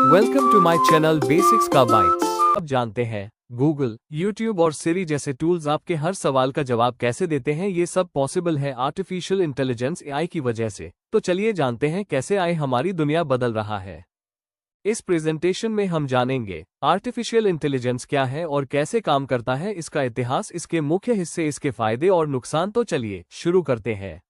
Welcome to my channel basics का bytes. अब जानते हैं गूगल, यूट्यूब और सिरी जैसे टूल्स आपके हर सवाल का जवाब कैसे देते हैं। ये सब पॉसिबल है आर्टिफिशियल इंटेलिजेंस एआई की वजह से। तो चलिए जानते हैं कैसे एआई हमारी दुनिया बदल रहा है। इस प्रेजेंटेशन में हम जानेंगे आर्टिफिशियल इंटेलिजेंस क्या है और कैसे काम करता है, इसका इतिहास, इसके मुख्य हिस्से, इसके फायदे और नुकसान। तो चलिए शुरू करते हैं।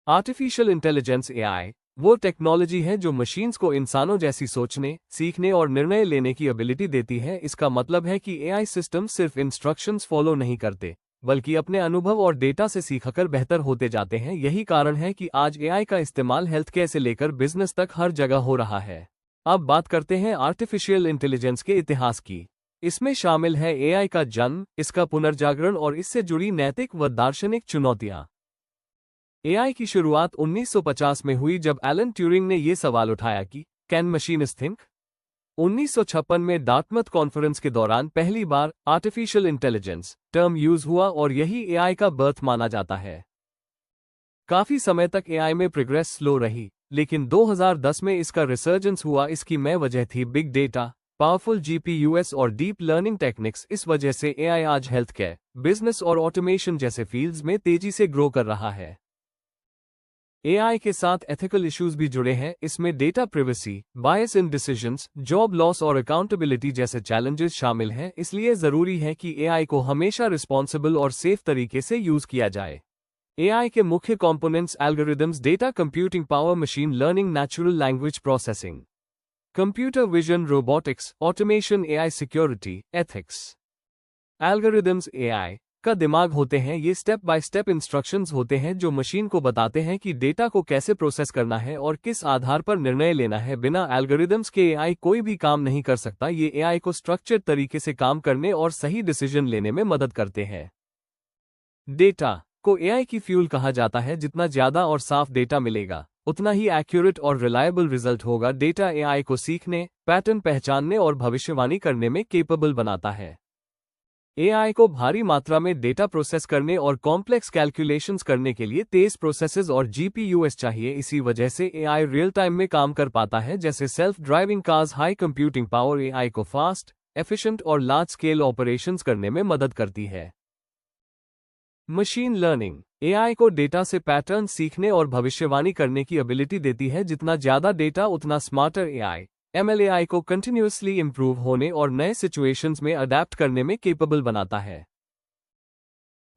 आर्टिफिशियल इंटेलिजेंस एआई वो टेक्नोलॉजी है जो मशीन्स को इंसानों जैसी सोचने, सीखने और निर्णय लेने की एबिलिटी देती है। इसका मतलब है कि एआई सिस्टम सिर्फ इंस्ट्रक्शंस फॉलो नहीं करते, बल्कि अपने अनुभव और डेटा से सीखकर बेहतर होते जाते हैं। यही कारण है कि आज एआई का इस्तेमाल हेल्थ केयर से लेकर बिजनेस तक हर जगह हो रहा है। अब बात करते हैं आर्टिफिशियल इंटेलिजेंस के इतिहास की। इसमें शामिल है एआई का जन्म, इसका पुनर्जागरण और इससे जुड़ी नैतिक व दार्शनिक चुनौतियां। एआई की शुरुआत 1950 में हुई जब एलन ट्यूरिंग ने यह सवाल उठाया कि कैन मशीन्स थिंक। 1956 में डार्टमथ कॉन्फ्रेंस के दौरान पहली बार आर्टिफिशियल इंटेलिजेंस टर्म यूज हुआ और यही एआई का बर्थ माना जाता है। काफी समय तक एआई में प्रोग्रेस स्लो रही, लेकिन 2010 में इसका रिसर्जेंस हुआ। इसकी मैं वजह थी बिग डेटा, पावरफुल जीपीयूएस और डीप लर्निंग टेक्निक्स। इस वजह से एआई आज हेल्थ केयर, बिजनेस और ऑटोमेशन जैसे फील्ड्स में तेजी से ग्रो कर रहा है। एआई के साथ एथिकल इश्यूज भी जुड़े हैं। इसमें डेटा प्रिवेसी, बायस इन डिसीजंस, जॉब लॉस और अकाउंटेबिलिटी जैसे चैलेंजेस शामिल हैं। इसलिए जरूरी है कि एआई को हमेशा रिस्पॉन्सिबल और सेफ तरीके से यूज किया जाए। एआई के मुख्य components algorithms, data computing power, machine learning, natural language processing, computer vision, robotics, automation, AI security, ethics. Algorithms AI का दिमाग होते हैं। ये स्टेप बाय स्टेप इंस्ट्रक्शंस होते हैं जो मशीन को बताते हैं कि डेटा को कैसे प्रोसेस करना है और किस आधार पर निर्णय लेना है। बिना एल्गोरिदम्स के एआई कोई भी काम नहीं कर सकता। ये एआई को स्ट्रक्चर्ड तरीके से काम करने और सही डिसीजन लेने में मदद करते हैं। डेटा को एआई की फ्यूल कहा जाता है। जितना ज्यादा और साफ डेटा मिलेगा, उतना ही एक्यूरेट और रिलायबल रिजल्ट होगा। डेटा एआई को सीखने, पैटर्न पहचानने और भविष्यवाणी करने में केपेबल बनाता है। एआई को भारी मात्रा में डेटा प्रोसेस करने और कॉम्प्लेक्स कैलकुलेशंस करने के लिए तेज प्रोसेसर्स और जीपीयूएस चाहिए। इसी वजह से एआई रियल टाइम में काम कर पाता है, जैसे self driving cars. High computing power AI को फास्ट, एफिशिएंट और लार्ज स्केल ऑपरेशंस करने में मदद करती है। मशीन लर्निंग एआई को डेटा से पैटर्न सीखने और भविष्यवाणी करने की एबिलिटी देती है। जितना ज्यादा डेटा, उतना स्मार्टर एआई। एमएलएआई को कंटिन्यूअसली इंप्रूव होने और नए सिचुएशंस में अडेप्ट करने में केपेबल बनाता है।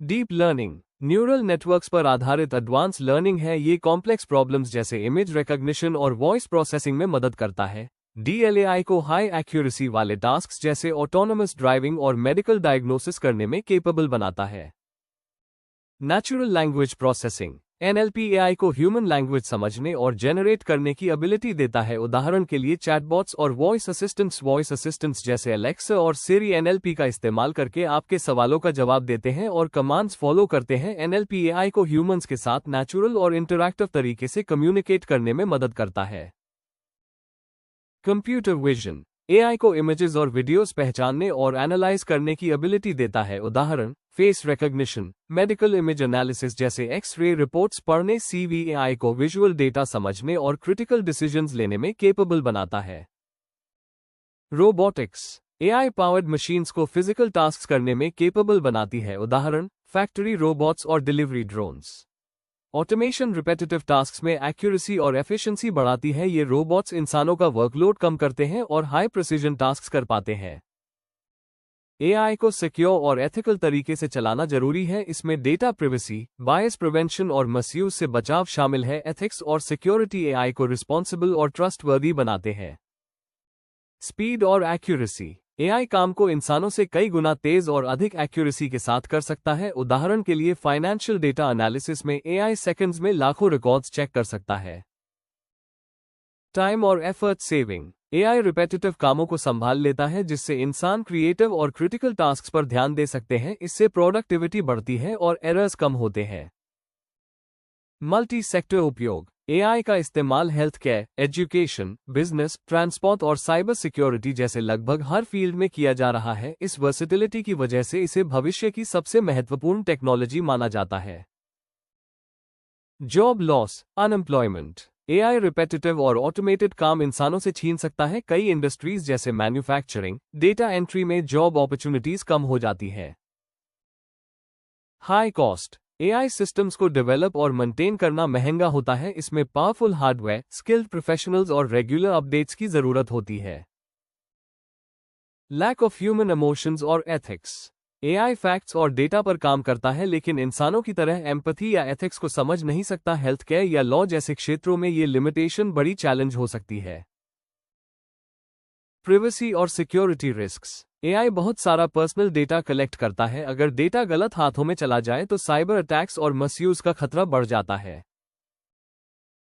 डीप लर्निंग न्यूरल नेटवर्क्स पर आधारित एडवांस लर्निंग है। ये कॉम्प्लेक्स प्रॉब्लम्स जैसे इमेज रिकॉग्निशन और वॉइस प्रोसेसिंग में मदद करता है। डीएलएआई को हाई एक्यूरेसी वाले टास्क जैसे ऑटोनोमस ड्राइविंग और मेडिकल डायग्नोसिस करने में केपेबल बनाता है। Natural language processing NLP AI को ह्यूमन लैंग्वेज समझने और जनरेट करने की एबिलिटी देता है। उदाहरण के लिए चैटबॉट्स और वॉइस असिस्टेंट्स जैसे एलेक्सा और सिरी एनएलपी का इस्तेमाल करके आपके सवालों का जवाब देते हैं और कमांड्स फॉलो करते हैं। एनएलपी एआई को ह्यूमंस के साथ नेचुरल और इंटरैक्टिव तरीके से कम्युनिकेट करने में मदद करता है। कंप्यूटर विजन एआई को इमेजेस और वीडियोस पहचानने और एनालाइज करने की एबिलिटी देता है। उदाहरण face recognition, medical image analysis जैसे एक्स-रे रिपोर्ट्स पढ़ने। सीवीएआई को विजुअल डेटा समझने और क्रिटिकल डिसीजंस लेने में केपेबल बनाता है। रोबोटिक्स एआई पावर्ड मशीन्स को फिजिकल टास्क्स करने में केपेबल बनाती है। उदाहरण फैक्ट्री रोबोट्स और delivery drones. Automation repetitive tasks में एक्यूरेसी और एफिशिएंसी बढ़ाती है। ये रोबोट्स इंसानों का वर्कलोड कम करते हैं और हाई प्रिसीजन टास्क्स कर पाते हैं। एआई को सिक्योर और एथिकल तरीके से चलाना जरूरी है। इसमें डेटा प्रिवेसी, बायस प्रिवेंशन और मिसयूज से बचाव शामिल है। एथिक्स और सिक्योरिटी एआई को रिस्पॉन्सिबल और ट्रस्टवर्दी बनाते हैं। स्पीड और एक्यूरेसी एआई काम को इंसानों से कई गुना तेज और अधिक एक्यूरेसी के साथ कर सकता है। उदाहरण के लिए फाइनेंशियल डेटा एनालिसिस में एआई सेकंड्स में लाखों रिकॉर्ड्स चेक कर सकता है। टाइम और एफर्ट सेविंग एआई रिपेटिटिव कामों को संभाल लेता है, जिससे इंसान क्रिएटिव और क्रिटिकल टास्क्स पर ध्यान दे सकते हैं। इससे प्रोडक्टिविटी बढ़ती है और एरर्स कम होते हैं। मल्टी सेक्टर उपयोग एआई का इस्तेमाल health care, education, business, transport और साइबर सिक्योरिटी जैसे लगभग हर फील्ड में किया जा रहा है। इस वर्सेटिलिटी की वजह से इसे भविष्य की सबसे महत्वपूर्ण टेक्नोलॉजी माना जाता है। Job loss, unemployment AI repetitive और ऑटोमेटेड काम इंसानों से छीन सकता है। कई इंडस्ट्रीज जैसे मैन्युफैक्चरिंग, डेटा एंट्री में जॉब अपॉर्चुनिटीज कम हो जाती है। High cost. एआई सिस्टम्स को डेवलप और मेंटेन करना महंगा होता है। इसमें पावरफुल हार्डवेयर, स्किल्ड प्रोफेशनल्स और रेगुलर अपडेट्स की जरूरत होती है। लैक ऑफ ह्यूमन इमोशंस और एथिक्स। एआई फैक्ट्स और डेटा पर काम करता है लेकिन इंसानों की तरह एम्पैथी या एथिक्स को समझ नहीं सकता। हेल्थ केयर या लॉ जैसे क्षेत्रों में ये लिमिटेशन बड़ी चैलेंज हो सकती है। प्राइवेसी और सिक्योरिटी रिस्क्स। एआई बहुत सारा पर्सनल डेटा कलेक्ट करता है। अगर डेटा गलत हाथों में चला जाए तो साइबर अटैक्स और मिसयूज का खतरा बढ़ जाता है।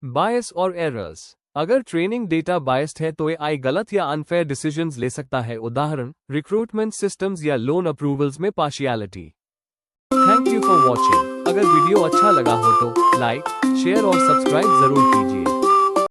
बायस और एरर्स। अगर ट्रेनिंग डेटा बायस्ड है तो एआई गलत या अनफेयर डिसीजंस ले सकता है। उदाहरण, रिक्रूटमेंट सिस्टम्स या लोन अप्रूवल्स में partiality. Thank you for watching. अगर वीडियो अच्छा लगा हो तो लाइक, शेयर और सब्सक्राइब जरूर कीजिए।